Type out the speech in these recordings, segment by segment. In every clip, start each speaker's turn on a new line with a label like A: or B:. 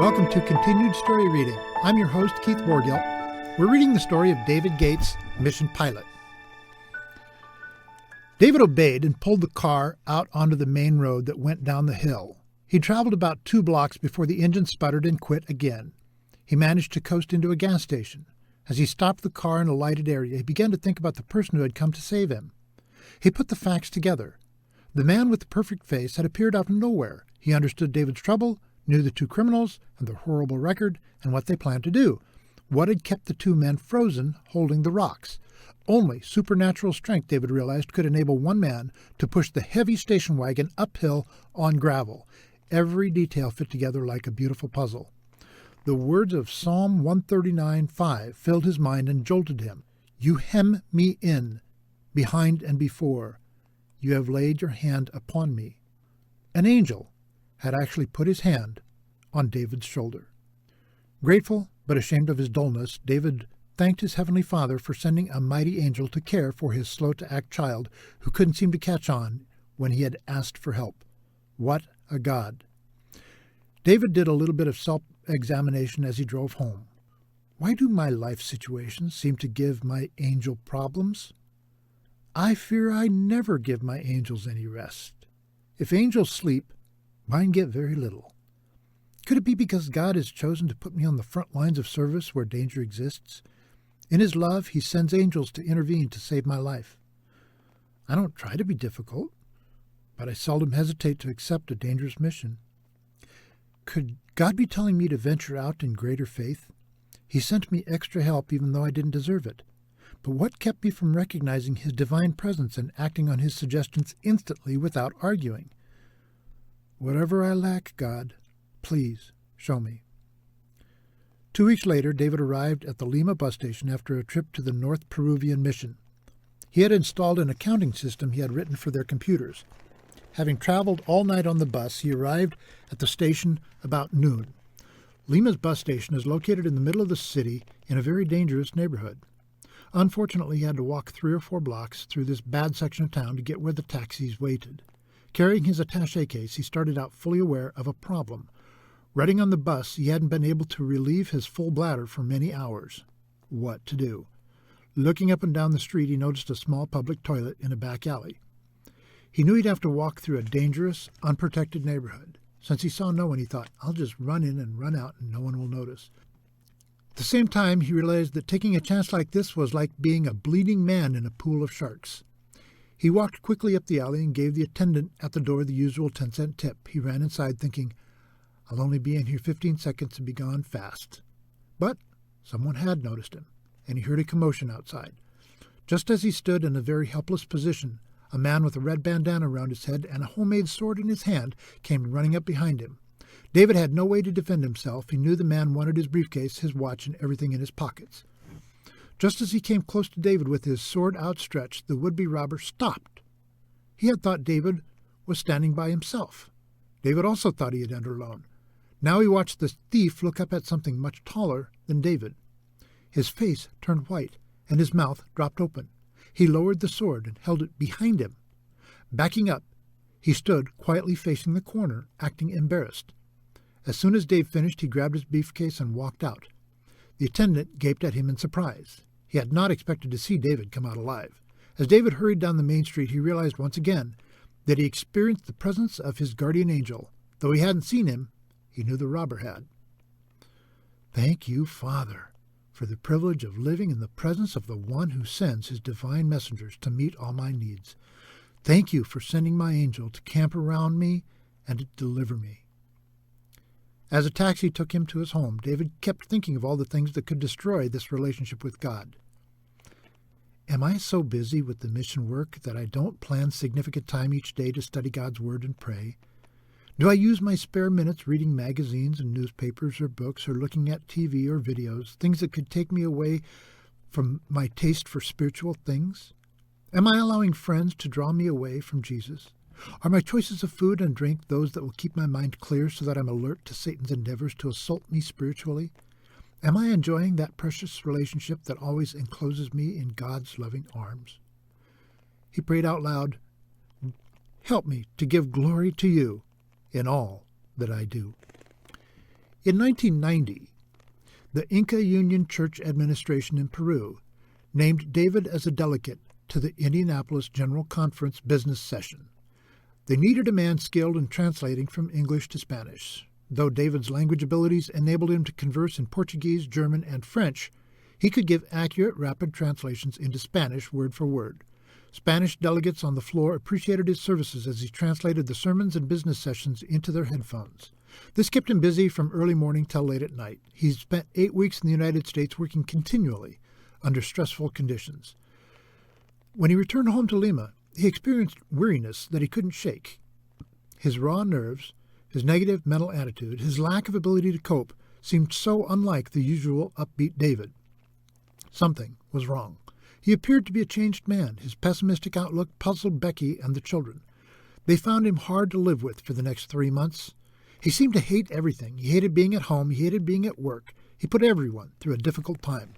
A: Welcome to Continued Story Reading. I'm your host, Keith Borgill. We're reading the story of David Gates, Mission Pilot. David obeyed and pulled the car out onto the main road that went down the hill. He traveled about 2 blocks before the engine sputtered and quit again. He managed to coast into a gas station. As he stopped the car in a lighted area, he began to think about the person who had come to save him. He put the facts together. The man with the perfect face had appeared out of nowhere. He understood David's trouble, knew the 2 criminals and their horrible record, and what they planned to do. What had kept the 2 men frozen, holding the rocks? Only supernatural strength, David realized, could enable one man to push the heavy station wagon uphill on gravel. Every detail fit together like a beautiful puzzle. The words of Psalm 139:5 filled his mind and jolted him. You hem me in, behind and before. You have laid your hand upon me. An angel had actually put his hand on David's shoulder. Grateful, but ashamed of his dullness, David thanked his heavenly Father for sending a mighty angel to care for his slow-to-act child who couldn't seem to catch on when he had asked for help. What a God! David did a little bit of self-examination as he drove home. Why do my life situations seem to give my angel problems? I fear I never give my angels any rest. If angels sleep, mine get very little. Could it be because God has chosen to put me on the front lines of service where danger exists? In his love, he sends angels to intervene to save my life. I don't try to be difficult, but I seldom hesitate to accept a dangerous mission. Could God be telling me to venture out in greater faith? He sent me extra help even though I didn't deserve it. But what kept me from recognizing his divine presence and acting on his suggestions instantly without arguing? Whatever I lack, God, please show me. 2 weeks later, David arrived at the Lima bus station after a trip to the North Peruvian mission. He had installed an accounting system he had written for their computers. Having traveled all night on the bus, he arrived at the station about noon. Lima's bus station is located in the middle of the city in a very dangerous neighborhood. Unfortunately, he had to walk 3 or 4 blocks through this bad section of town to get where the taxis waited. Carrying his attaché case, he started out fully aware of a problem. Riding on the bus, he hadn't been able to relieve his full bladder for many hours. What to do? Looking up and down the street, he noticed a small public toilet in a back alley. He knew he'd have to walk through a dangerous, unprotected neighborhood. Since he saw no one, he thought, I'll just run in and run out and no one will notice. At the same time, he realized that taking a chance like this was like being a bleeding man in a pool of sharks. He walked quickly up the alley and gave the attendant at the door the usual 10-cent tip. He ran inside thinking, I'll only be in here 15 seconds and be gone fast. But someone had noticed him, and he heard a commotion outside. Just as he stood in a very helpless position, a man with a red bandana around his head and a homemade sword in his hand came running up behind him. David had no way to defend himself. He knew the man wanted his briefcase, his watch, and everything in his pockets. Just as he came close to David with his sword outstretched, the would-be robber stopped. He had thought David was standing by himself. David also thought he had entered alone. Now he watched the thief look up at something much taller than David. His face turned white, and his mouth dropped open. He lowered the sword and held it behind him. Backing up, he stood quietly facing the corner, acting embarrassed. As soon as Dave finished, he grabbed his briefcase and walked out. The attendant gaped at him in surprise. He had not expected to see David come out alive. As David hurried down the main street, he realized once again that he experienced the presence of his guardian angel. Though he hadn't seen him, he knew the robber had. Thank you, Father, for the privilege of living in the presence of the one who sends his divine messengers to meet all my needs. Thank you for sending my angel to camp around me and to deliver me. As a taxi took him to his home, David kept thinking of all the things that could destroy this relationship with God. Am I so busy with the mission work that I don't plan significant time each day to study God's Word and pray? Do I use my spare minutes reading magazines and newspapers or books or looking at TV or videos, things that could take me away from my taste for spiritual things? Am I allowing friends to draw me away from Jesus? Are my choices of food and drink those that will keep my mind clear so that I'm alert to Satan's endeavors to assault me spiritually? Am I enjoying that precious relationship that always encloses me in God's loving arms? He prayed out loud, Help me to give glory to you in all that I do. In 1990, the Inca Union Church Administration in Peru named David as a delegate to the Indianapolis General Conference business session. They needed a man skilled in translating from English to Spanish. Though David's language abilities enabled him to converse in Portuguese, German, and French, he could give accurate, rapid translations into Spanish word for word. Spanish delegates on the floor appreciated his services as he translated the sermons and business sessions into their headphones. This kept him busy from early morning till late at night. He spent 8 weeks in the United States working continually under stressful conditions. When he returned home to Lima, he experienced weariness that he couldn't shake. His raw nerves, his negative mental attitude, his lack of ability to cope seemed so unlike the usual upbeat David. Something was wrong. He appeared to be a changed man. His pessimistic outlook puzzled Becky and the children. They found him hard to live with for the next 3 months. He seemed to hate everything. He hated being at home. He hated being at work. He put everyone through a difficult time.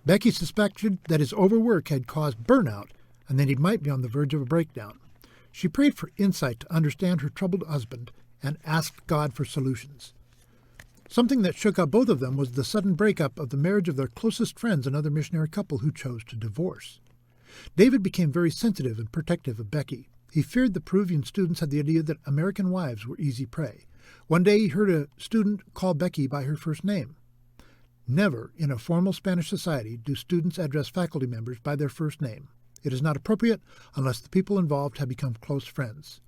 A: Becky suspected that his overwork had caused burnout and that he might be on the verge of a breakdown. She prayed for insight to understand her troubled husband and asked God for solutions. Something that shook up both of them was the sudden breakup of the marriage of their closest friends, another missionary couple who chose to divorce. David became very sensitive and protective of Becky. He feared the Peruvian students had the idea that American wives were easy prey. One day he heard a student call Becky by her first name. Never in a formal Spanish society do students address faculty members by their first name. It is not appropriate unless the people involved have become close friends.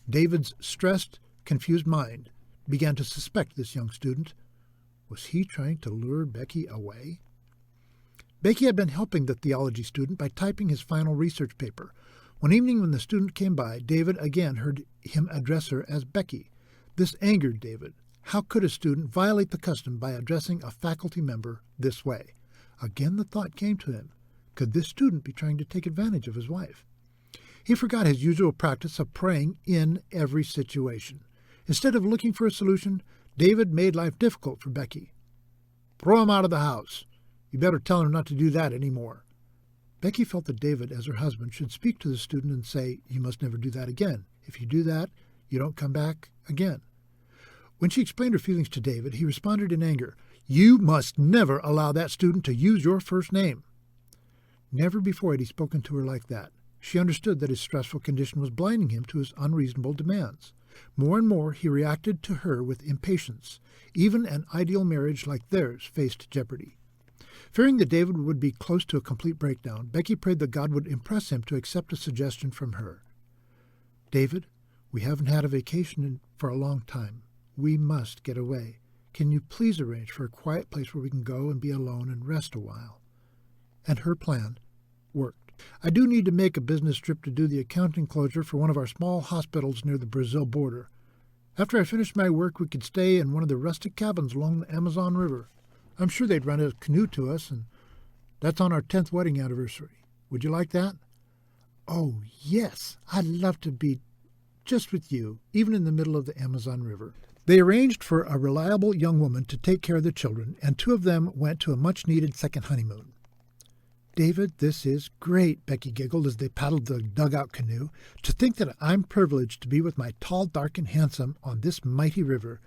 A: David's stressed, confused mind began to suspect this young student. Was he trying to lure Becky away? Becky had been helping the theology student by typing his final research paper. One evening when the student came by, David again heard him address her as Becky. This angered David. How could a student violate the custom by addressing a faculty member this way? Again the thought came to him. Could this student be trying to take advantage of his wife? He forgot his usual practice of praying in every situation. Instead of looking for a solution, David made life difficult for Becky. Throw him out of the house. You better tell her not to do that anymore. Becky felt that David, as her husband, should speak to the student and say, you must never do that again. If you do that, you don't come back again. When she explained her feelings to David, he responded in anger, you must never allow that student to use your first name. Never before had he spoken to her like that. She understood that his stressful condition was blinding him to his unreasonable demands. More and more he reacted to her with impatience. Even an ideal marriage like theirs faced jeopardy. Fearing that David would be close to a complete breakdown, Becky prayed that God would impress him to accept a suggestion from her. David, we haven't had a vacation for a long time. We must get away. Can you please arrange for a quiet place where we can go and be alone and rest a while? And her plan worked. I do need to make a business trip to do the accounting closure for one of our small hospitals near the Brazil border. After I finish my work, we could stay in one of the rustic cabins along the Amazon River. I'm sure they'd rent a canoe to us, and that's on our 10th wedding anniversary. Would you like that? Oh, yes. I'd love to be just with you, even in the middle of the Amazon River. They arranged for a reliable young woman to take care of the children, and 2 of them went to a much-needed second honeymoon. David, this is great, Becky giggled as they paddled the dugout canoe. To think that I'm privileged to be with my tall, dark, and handsome on this mighty river.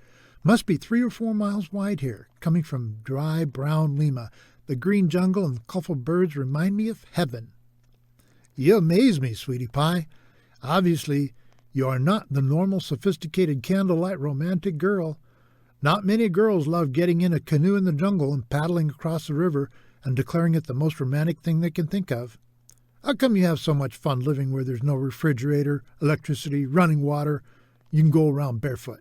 A: Must be 3 or 4 miles wide here, coming from dry, brown Lima. The green jungle and the colorful birds remind me of heaven. You amaze me, sweetie pie. Obviously, you are not the normal, sophisticated, candlelight romantic girl. Not many girls love getting in a canoe in the jungle and paddling across the river and declaring it the most romantic thing they can think of. How come you have so much fun living where there's no refrigerator, electricity, running water? You can go around barefoot.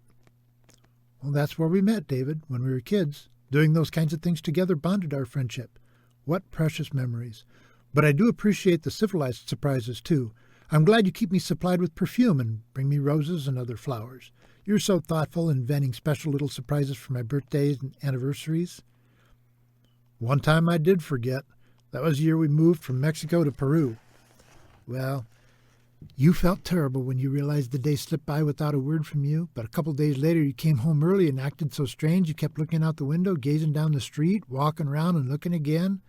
A: Well, that's where we met, David, when we were kids. Doing those kinds of things together bonded our friendship. What precious memories. But I do appreciate the civilized surprises, too. I'm glad you keep me supplied with perfume and bring me roses and other flowers. You're so thoughtful, inventing special little surprises for my birthdays and anniversaries. One time I did forget. That was the year we moved from Mexico to Peru. Well, you felt terrible when you realized the day slipped by without a word from you, but a couple days later you came home early and acted so strange you kept looking out the window, gazing down the street, walking around and looking again.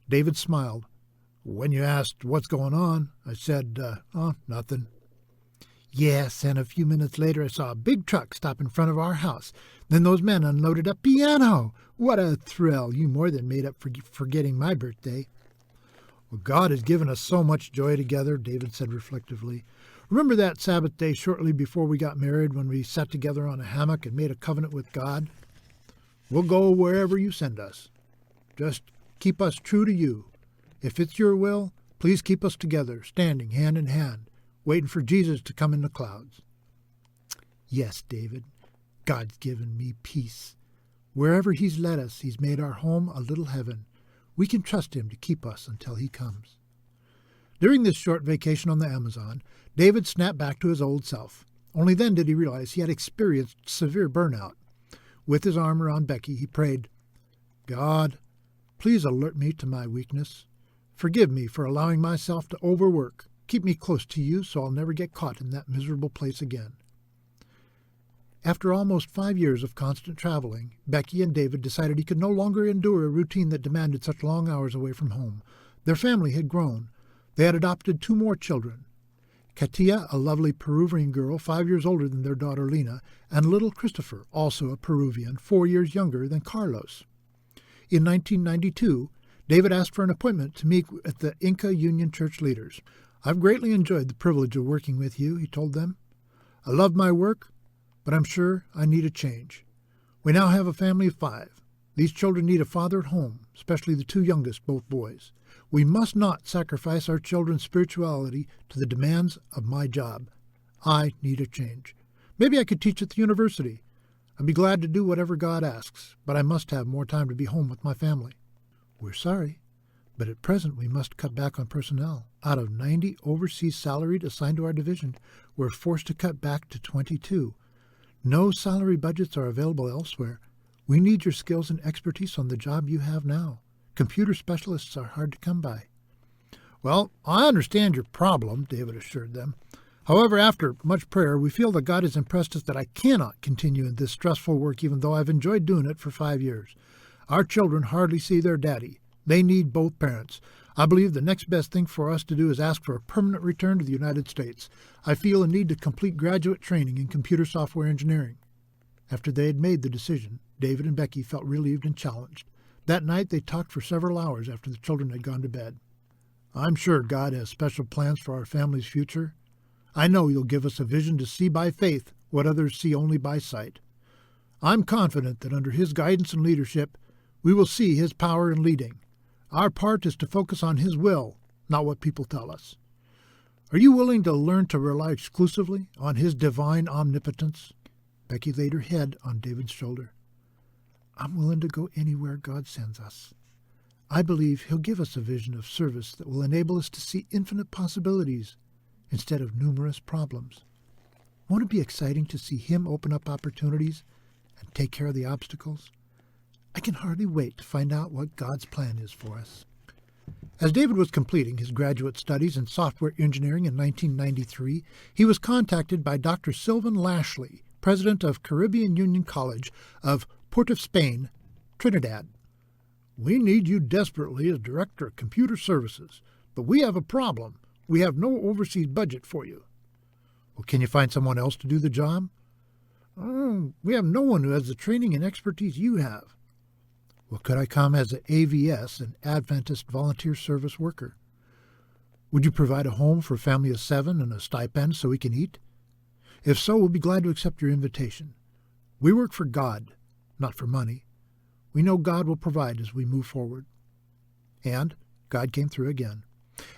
A: David smiled. When you asked what's going on, I said, nothing. Yes, and a few minutes later I saw a big truck stop in front of our house. Then those men unloaded a piano. What a thrill. You more than made up for forgetting my birthday. Well, God has given us so much joy together, David said reflectively. Remember that Sabbath day shortly before we got married when we sat together on a hammock and made a covenant with God? We'll go wherever you send us. Just keep us true to you. If it's your will, please keep us together, standing hand in hand, waiting for Jesus to come in the clouds. Yes, David, God's given me peace. Wherever he's led us, he's made our home a little heaven. We can trust him to keep us until he comes. During this short vacation on the Amazon, David snapped back to his old self. Only then did he realize he had experienced severe burnout. With his arm around Becky, he prayed, God, please alert me to my weakness. Forgive me for allowing myself to overwork. Keep me close to you so I'll never get caught in that miserable place again. After almost 5 years of constant traveling, Becky and David decided he could no longer endure a routine that demanded such long hours away from home. Their family had grown. They had adopted 2 more children. Katia, a lovely Peruvian girl 5 years older than their daughter Lena, and little Christopher, also a Peruvian, 4 years younger than Carlos. In 1992, David asked for an appointment to meet with the Inca Union Church leaders. I've greatly enjoyed the privilege of working with you, he told them. I love my work, but I'm sure I need a change. We now have a family of 5. These children need a father at home, especially the 2 youngest, both boys. We must not sacrifice our children's spirituality to the demands of my job. I need a change. Maybe I could teach at the university. I'd be glad to do whatever God asks, but I must have more time to be home with my family. We're sorry, but at present we must cut back on personnel. Out of 90 overseas salaried assigned to our division, we're forced to cut back to 22. No salary budgets are available elsewhere. We need your skills and expertise on the job you have now. Computer specialists are hard to come by. Well, I understand your problem, David assured them. However, after much prayer, we feel that God has impressed us that I cannot continue in this stressful work even though I've enjoyed doing it for 5 years. Our children hardly see their daddy. They need both parents. I believe the next best thing for us to do is ask for a permanent return to the United States. I feel a need to complete graduate training in computer software engineering. After they had made the decision, David and Becky felt relieved and challenged. That night they talked for several hours after the children had gone to bed. I'm sure God has special plans for our family's future. I know He'll give us a vision to see by faith what others see only by sight. I'm confident that under His guidance and leadership, we will see His power in leading. Our part is to focus on His will, not what people tell us. Are you willing to learn to rely exclusively on His divine omnipotence? Becky laid her head on David's shoulder. I'm willing to go anywhere God sends us. I believe He'll give us a vision of service that will enable us to see infinite possibilities instead of numerous problems. Won't it be exciting to see Him open up opportunities and take care of the obstacles? I can hardly wait to find out what God's plan is for us. As David was completing his graduate studies in software engineering in 1993, he was contacted by Dr. Sylvan Lashley, president of Caribbean Union College of Port of Spain, Trinidad. We need you desperately as Director of Computer Services, but we have a problem. We have no overseas budget for you. Well, can you find someone else to do the job? We have no one who has the training and expertise you have. Well, could I come as an AVS, an Adventist Volunteer Service Worker? Would you provide a home for a family of 7 and a stipend so we can eat? If so, we'll be glad to accept your invitation. We work for God, not for money. We know God will provide as we move forward. And God came through again.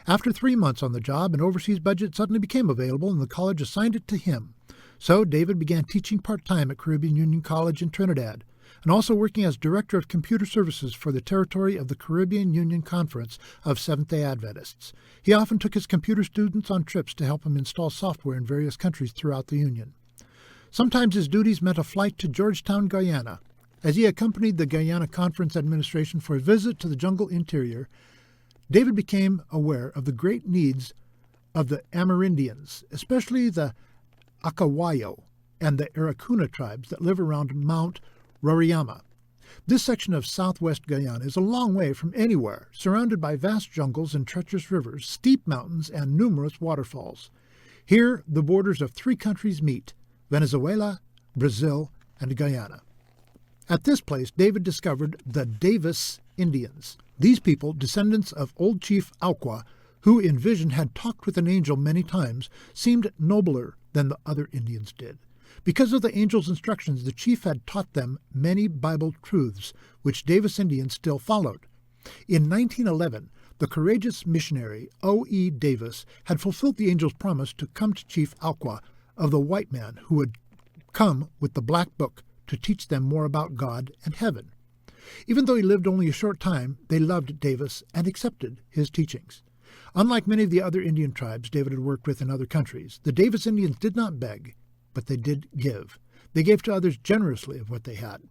A: After 3 months on the job, an overseas budget suddenly became available and the college assigned it to him. So David began teaching part-time at Caribbean Union College in Trinidad, and also working as Director of Computer Services for the territory of the Caribbean Union Conference of Seventh-day Adventists. He often took his computer students on trips to help them install software in various countries throughout the Union. Sometimes his duties meant a flight to Georgetown, Guyana. As he accompanied the Guyana Conference administration for a visit to the jungle interior, David became aware of the great needs of the Amerindians, especially the Akawayo and the Aracuna tribes that live around Mount Roraima. This section of southwest Guyana is a long way from anywhere, surrounded by vast jungles and treacherous rivers, steep mountains, and numerous waterfalls. Here, the borders of 3 countries meet: Venezuela, Brazil, and Guyana. At this place, David discovered the Davis Indians. These people, descendants of old Chief Auqua, who in vision had talked with an angel many times, seemed nobler than the other Indians did. Because of the angel's instructions, the chief had taught them many Bible truths, which Davis Indians still followed. In 1911, the courageous missionary O.E. Davis had fulfilled the angel's promise to come to Chief Auqua of the white man who would come with the Black Book to teach them more about God and heaven. Even though he lived only a short time, they loved Davis and accepted his teachings. Unlike many of the other Indian tribes David had worked with in other countries, the Davis Indians did not beg, but they did give. They gave to others generously of what they had.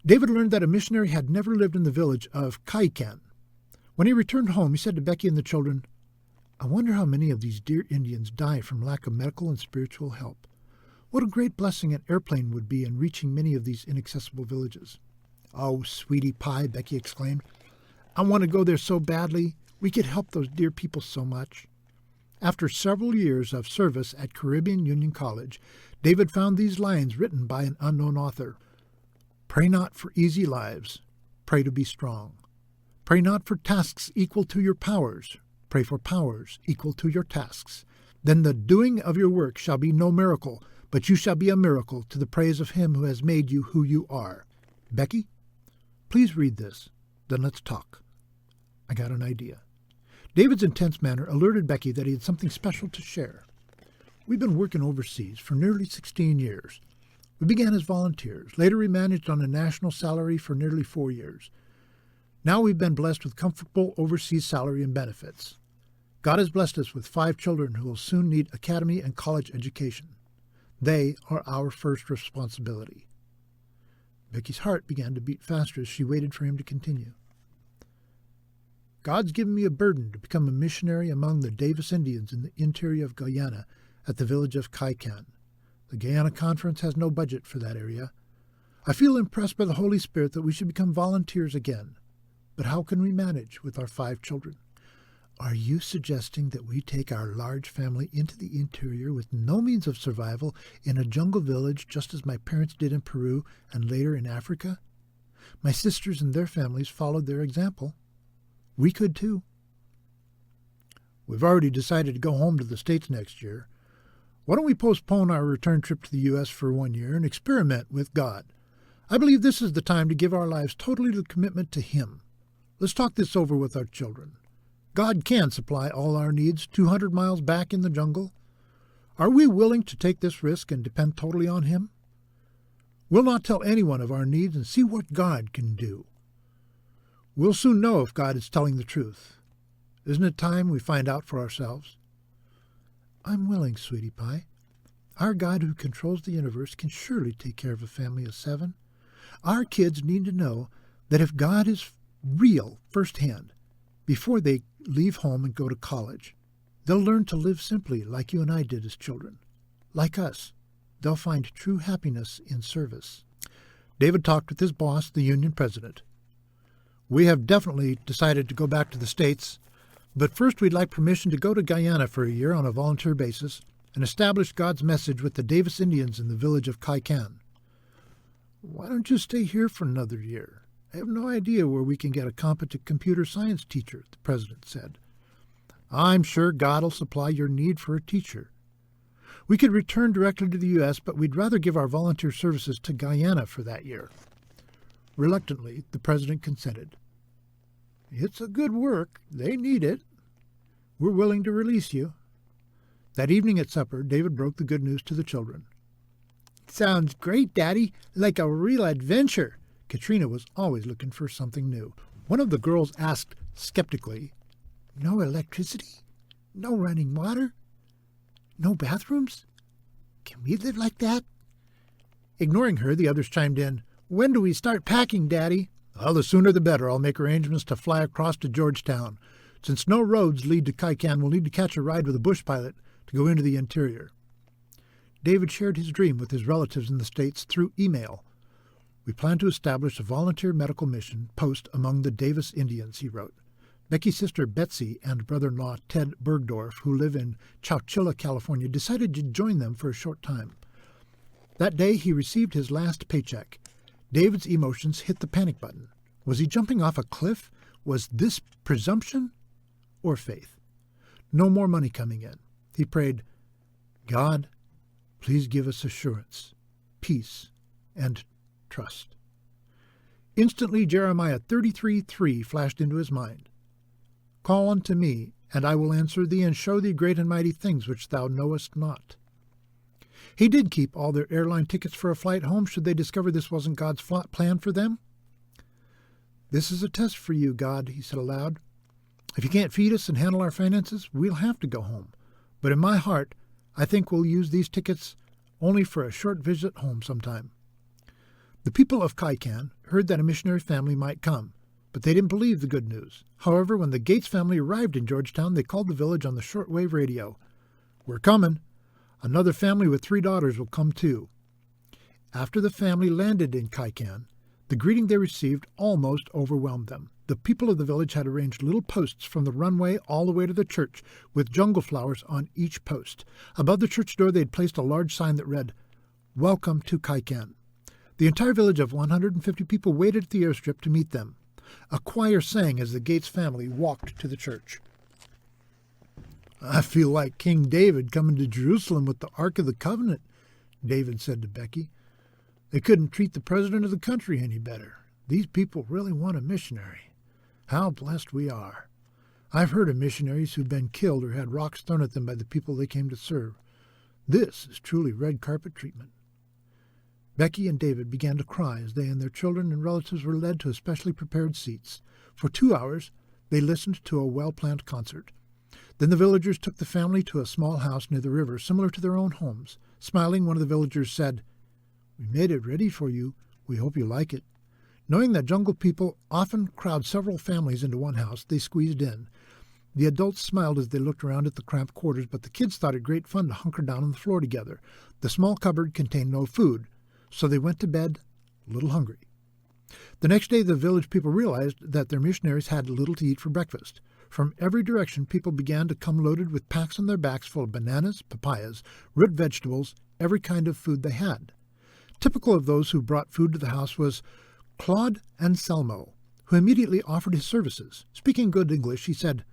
A: David learned that a missionary had never lived in the village of Kaikan. When he returned home, he said to Becky and the children, "I wonder how many of these dear Indians die from lack of medical and spiritual help. What a great blessing an airplane would be in reaching many of these inaccessible villages." "Oh, sweetie pie," Becky exclaimed. "I want to go there so badly. We could help those dear people so much." After several years of service at Caribbean Union College, David found these lines written by an unknown author. "Pray not for easy lives. Pray to be strong. Pray not for tasks equal to your powers. Pray for powers equal to your tasks. Then the doing of your work shall be no miracle, but you shall be a miracle to the praise of him who has made you who you are." Becky, please read this. Then let's talk. I got an idea. David's intense manner alerted Becky that he had something special to share. "We've been working overseas for nearly 16 years. We began as volunteers. Later we managed on a national salary for nearly 4 years. Now we've been blessed with comfortable overseas salary and benefits. God has blessed us with 5 children who will soon need academy and college education. They are our first responsibility." Becky's heart began to beat faster as she waited for him to continue. "God's given me a burden to become a missionary among the Davis Indians in the interior of Guyana at the village of Kaikan. The Guyana Conference has no budget for that area. I feel impressed by the Holy Spirit that we should become volunteers again. But how can we manage with our 5 children?" "Are you suggesting that we take our large family into the interior with no means of survival in a jungle village just as my parents did in Peru and later in Africa? My sisters and their families followed their example. We could too." "We've already decided to go home to the States next year. Why don't we postpone our return trip to the U.S. for 1 year and experiment with God? I believe this is the time to give our lives totally to commitment to Him. Let's talk this over with our children. God can supply all our needs 200 miles back in the jungle. Are we willing to take this risk and depend totally on Him? We'll not tell anyone of our needs and see what God can do. We'll soon know if God is telling the truth. Isn't it time we find out for ourselves?" "I'm willing, sweetie pie. Our God who controls the universe can surely take care of a family of 7. Our kids need to know that if God is real firsthand before they leave home and go to college, they'll learn to live simply like you and I did as children. Like us, they'll find true happiness in service." David talked with his boss, the union president. "We have definitely decided to go back to the States, but first we'd like permission to go to Guyana for a year on a volunteer basis and establish God's message with the Davis Indians in the village of Kaikan." "Why don't you stay here for another year? I have no idea where we can get a competent computer science teacher," the president said. "I'm sure God will supply your need for a teacher. We could return directly to the U.S., but we'd rather give our volunteer services to Guyana for that year." Reluctantly, the president consented. "It's a good work. They need it. We're willing to release you." That evening at supper, David broke the good news to the children. "Sounds great, Daddy. Like a real adventure." Katrina was always looking for something new. One of the girls asked skeptically, "No electricity? No running water? No bathrooms? Can we live like that?" Ignoring her, the others chimed in, "When do we start packing, Daddy?" "Well, the sooner the better. I'll make arrangements to fly across to Georgetown. Since no roads lead to Kaikan, we'll need to catch a ride with a bush pilot to go into the interior." David shared his dream with his relatives in the States through email. "We plan to establish a volunteer medical mission post among the Davis Indians," he wrote. Becky's sister Betsy and brother-in-law Ted Bergdorf, who live in Chowchilla, California, decided to join them for a short time. That day he received his last paycheck. David's emotions hit the panic button. Was he jumping off a cliff? Was this presumption or faith? No more money coming in. He prayed, God, please give us assurance, peace, and trust. Instantly Jeremiah 33:3 flashed into his mind. Call unto me, and I will answer thee, and show thee great and mighty things which thou knowest not. He did keep all their airline tickets for a flight home should they discover this wasn't God's plan for them. This is a test for you, God, he said aloud. If you can't feed us and handle our finances, we'll have to go home. But in my heart, I think we'll use these tickets only for a short visit home sometime. The people of Kaikan heard that a missionary family might come, but they didn't believe the good news. However, when the Gates family arrived in Georgetown, they called the village on the shortwave radio. We're coming. Another family with 3 daughters will come too. After the family landed in Kaikan, the greeting they received almost overwhelmed them. The people of the village had arranged little posts from the runway all the way to the church, with jungle flowers on each post. Above the church door they had placed a large sign that read, Welcome to Kaikan. The entire village of 150 people waited at the airstrip to meet them. A choir sang as the Gates family walked to the church. I feel like King David coming to Jerusalem with the Ark of the Covenant, David said to Becky. They couldn't treat the president of the country any better. These people really want a missionary. How blessed we are. I've heard of missionaries who've been killed or had rocks thrown at them by the people they came to serve. This is truly red carpet treatment. Becky and David began to cry as they and their children and relatives were led to specially prepared seats. For 2 hours, they listened to a well-planned concert. Then the villagers took the family to a small house near the river, similar to their own homes. Smiling, one of the villagers said, We made it ready for you. We hope you like it. Knowing that jungle people often crowd several families into one house, they squeezed in. The adults smiled as they looked around at the cramped quarters, but the kids thought it great fun to hunker down on the floor together. The small cupboard contained no food, so they went to bed a little hungry. The next day, the village people realized that their missionaries had little to eat for breakfast. From every direction, people began to come loaded with packs on their backs full of bananas, papayas, root vegetables, every kind of food they had. Typical of those who brought food to the house was Claude Anselmo, who immediately offered his services. Speaking good English, he said,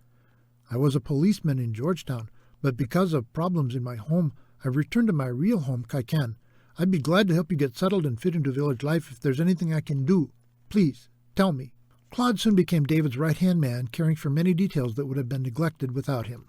A: I was a policeman in Georgetown, but because of problems in my home, I've returned to my real home, Kaikan. I'd be glad to help you get settled and fit into village life if there's anything I can do. Please, tell me. Claude soon became David's right-hand man, caring for many details that would have been neglected without him.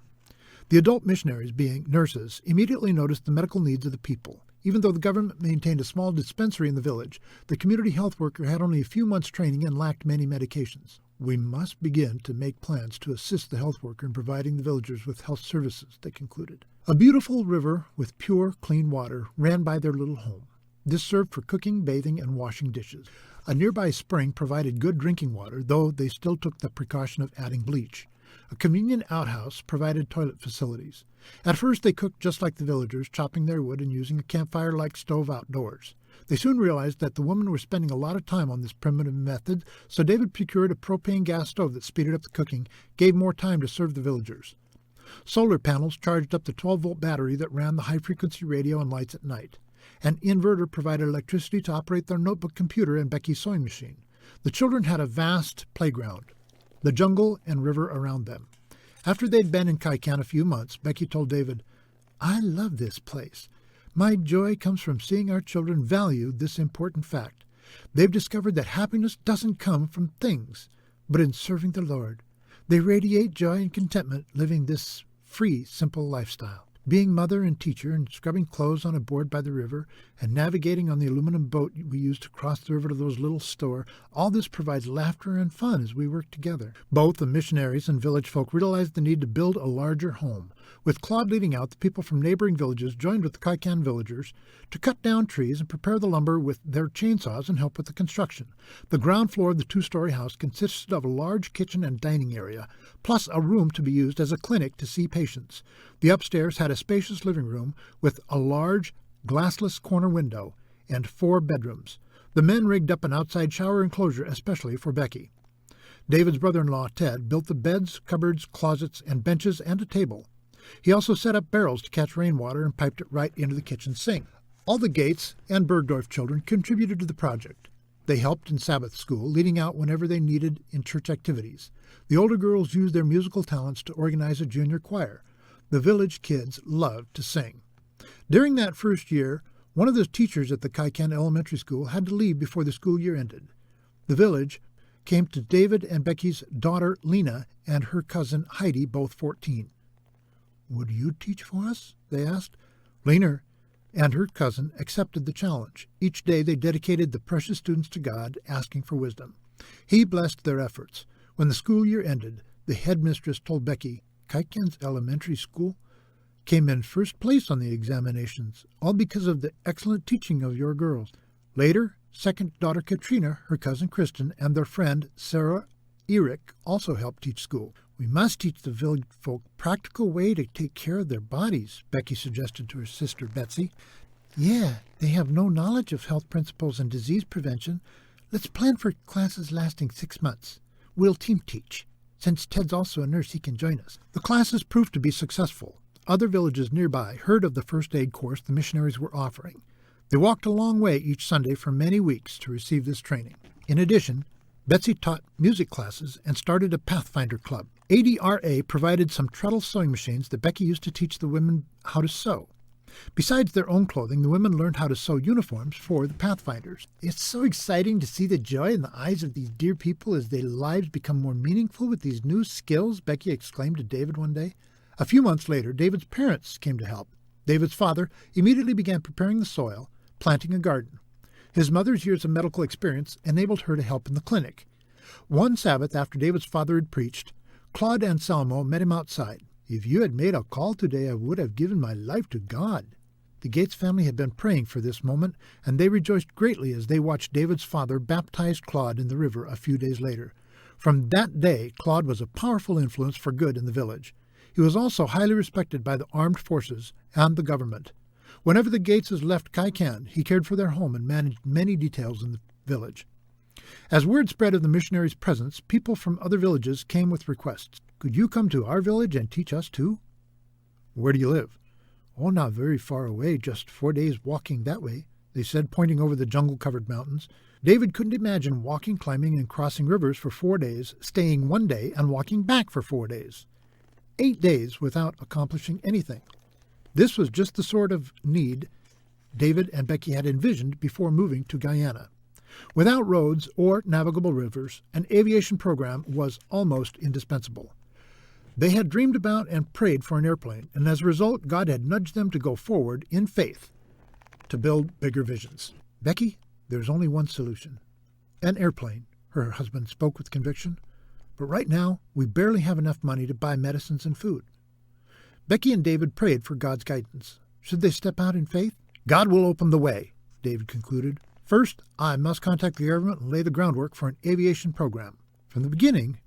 A: The adult missionaries, being nurses, immediately noticed the medical needs of the people. Even though the government maintained a small dispensary in the village, the community health worker had only a few months' training and lacked many medications. We must begin to make plans to assist the health worker in providing the villagers with health services, they concluded. A beautiful river with pure, clean water ran by their little home. This served for cooking, bathing, and washing dishes. A nearby spring provided good drinking water, though they still took the precaution of adding bleach. A convenient outhouse provided toilet facilities. At first they cooked just like the villagers, chopping their wood and using a campfire-like stove outdoors. They soon realized that the women were spending a lot of time on this primitive method, so David procured a propane gas stove that speeded up the cooking, gave more time to serve the villagers. Solar panels charged up the 12-volt battery that ran the high-frequency radio and lights at night. An inverter provided electricity to operate their notebook computer and Becky's sewing machine. The children had a vast playground, the jungle and river around them. After they'd been in Kaikan a few months, Becky told David, I love this place. My joy comes from seeing our children value this important fact. They've discovered that happiness doesn't come from things, but in serving the Lord. They radiate joy and contentment living this free, simple lifestyle. Being mother and teacher and scrubbing clothes on a board by the river and navigating on the aluminum boat we used to cross the river to those little store, all this provides laughter and fun as we work together. Both the missionaries and village folk realized the need to build a larger home. With Claude leading out, the people from neighboring villages joined with the Kaikan villagers to cut down trees and prepare the lumber with their chainsaws and help with the construction. The ground floor of the 2-story house consisted of a large kitchen and dining area, plus a room to be used as a clinic to see patients. The upstairs had a spacious living room with a large, glassless corner window and 4 bedrooms. The men rigged up an outside shower enclosure especially for Becky. David's brother-in-law, Ted, built the beds, cupboards, closets, and benches and a table. He also set up barrels to catch rainwater and piped it right into the kitchen sink. All the Gates and Bergdorf children contributed to the project. They helped in Sabbath school, leading out whenever they needed in church activities. The older girls used their musical talents to organize a junior choir. The village kids loved to sing. During that first year, one of the teachers at the Kaiken Elementary School had to leave before the school year ended. The village came to David and Becky's daughter Lena and her cousin Heidi, both 14. "Would you teach for us?" they asked. Lena and her cousin accepted the challenge. Each day they dedicated the precious students to God, asking for wisdom. He blessed their efforts. When the school year ended, the headmistress told Becky, "Kaiken's Elementary School came in first place on the examinations, all because of the excellent teaching of your girls." Later, second daughter Katrina, her cousin Kristen, and their friend Sarah Eric also helped teach school. "We must teach the village folk practical way to take care of their bodies," Becky suggested to her sister Betsy. "Yeah, they have no knowledge of health principles and disease prevention. Let's plan for classes lasting 6 months. We'll team teach. Since Ted's also a nurse, he can join us." The classes proved to be successful. Other villages nearby heard of the first aid course the missionaries were offering. They walked a long way each Sunday for many weeks to receive this training. In addition, Betsy taught music classes and started a Pathfinder club. ADRA provided some treadle sewing machines that Becky used to teach the women how to sew. Besides their own clothing, the women learned how to sew uniforms for the Pathfinders. "It's so exciting to see the joy in the eyes of these dear people as their lives become more meaningful with these new skills," Becky exclaimed to David one day. A few months later, David's parents came to help. David's father immediately began preparing the soil, planting a garden. His mother's years of medical experience enabled her to help in the clinic. One Sabbath after David's father had preached, Claude Anselmo met him outside. "If you had made a call today, I would have given my life to God." The Gates family had been praying for this moment, and they rejoiced greatly as they watched David's father baptize Claude in the river a few days later. From that day, Claude was a powerful influence for good in the village. He was also highly respected by the armed forces and the government. Whenever the Gateses left Kaiken, he cared for their home and managed many details in the village. As word spread of the missionaries' presence, people from other villages came with requests. "Could you come to our village and teach us too?" "Where do you live?" "Oh, not very far away, just 4 days walking that way," they said, pointing over the jungle-covered mountains. David couldn't imagine walking, climbing, and crossing rivers for 4 days, staying 1 day, and walking back for 4 days. 8 days without accomplishing anything. This was just the sort of need David and Becky had envisioned before moving to Guyana. Without roads or navigable rivers, an aviation program was almost indispensable. They had dreamed about and prayed for an airplane, and as a result, God had nudged them to go forward in faith to build bigger visions. "Becky, there's only one solution. An airplane," her husband spoke with conviction. "But right now, we barely have enough money to buy medicines and food." Becky and David prayed for God's guidance. Should they step out in faith? "God will open the way," David concluded. "First, I must contact the government and lay the groundwork for an aviation program." From the beginning,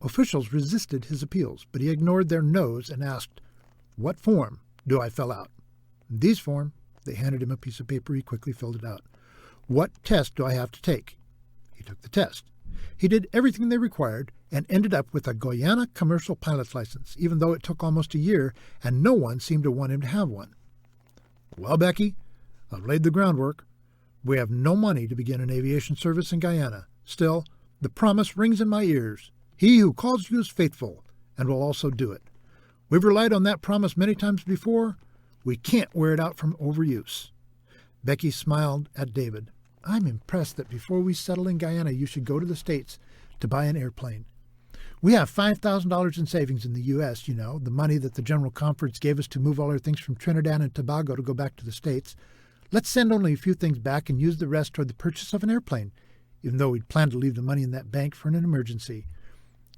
A: officials resisted his appeals, but he ignored their no's and asked, "What form do I fill out?" "This form." They handed him a piece of paper. He quickly filled it out. "What test do I have to take?" He took the test. He did everything they required and ended up with a Guyana commercial pilot's license, even though it took almost a year and no one seemed to want him to have one. "Well, Becky, I've laid the groundwork. We have no money to begin an aviation service in Guyana. Still, the promise rings in my ears. He who calls you is faithful and will also do it. We've relied on that promise many times before. We can't wear it out from overuse." Becky smiled at David. "I'm impressed that before we settle in Guyana, you should go to the States to buy an airplane. We have $5,000 in savings in the U.S., you know, the money that the General Conference gave us to move all our things from Trinidad and Tobago to go back to the States. Let's send only a few things back and use the rest toward the purchase of an airplane, even though we'd planned to leave the money in that bank for an emergency."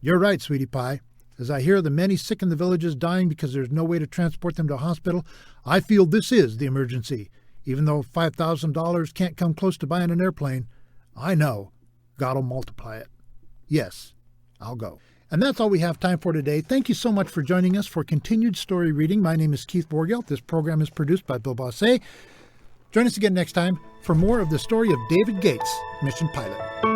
A: "You're right, sweetie pie. As I hear the many sick in the villages dying because there's no way to transport them to a hospital, I feel this is the emergency. Even though $5,000 can't come close to buying an airplane, I know God will multiply it. Yes, I'll go." And that's all we have time for today. Thank you so much for joining us for continued story reading. My name is Keith Borgelt. This program is produced by Bill Bosse. Join us again next time for more of the story of David Gates, Mission Pilot.